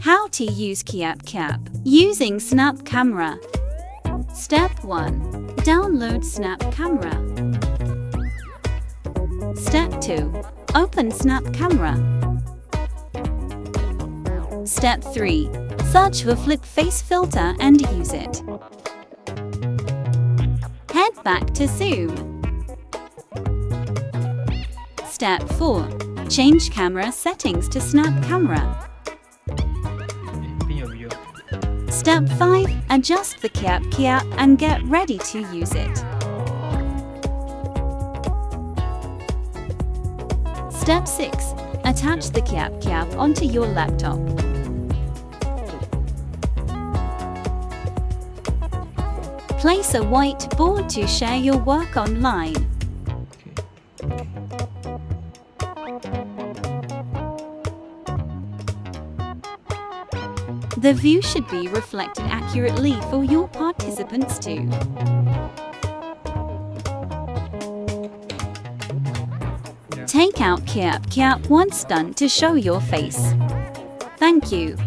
How to use Kiap Kiap using Snap Camera. Step 1. Download Snap Camera. Step 2. Open Snap Camera. Step 3. Search for Flip Face Filter and use it. Head back to Zoom. Step 4. Change camera settings to Snap Camera. Step 5. Adjust the Kiap Kiap and get ready to use it. Step 6. Attach the Kiap Kiap onto your laptop. Place a whiteboard to share your work online. The view should be reflected accurately for your participants too. Take out Kiap Kiap once done to show your face. Thank you.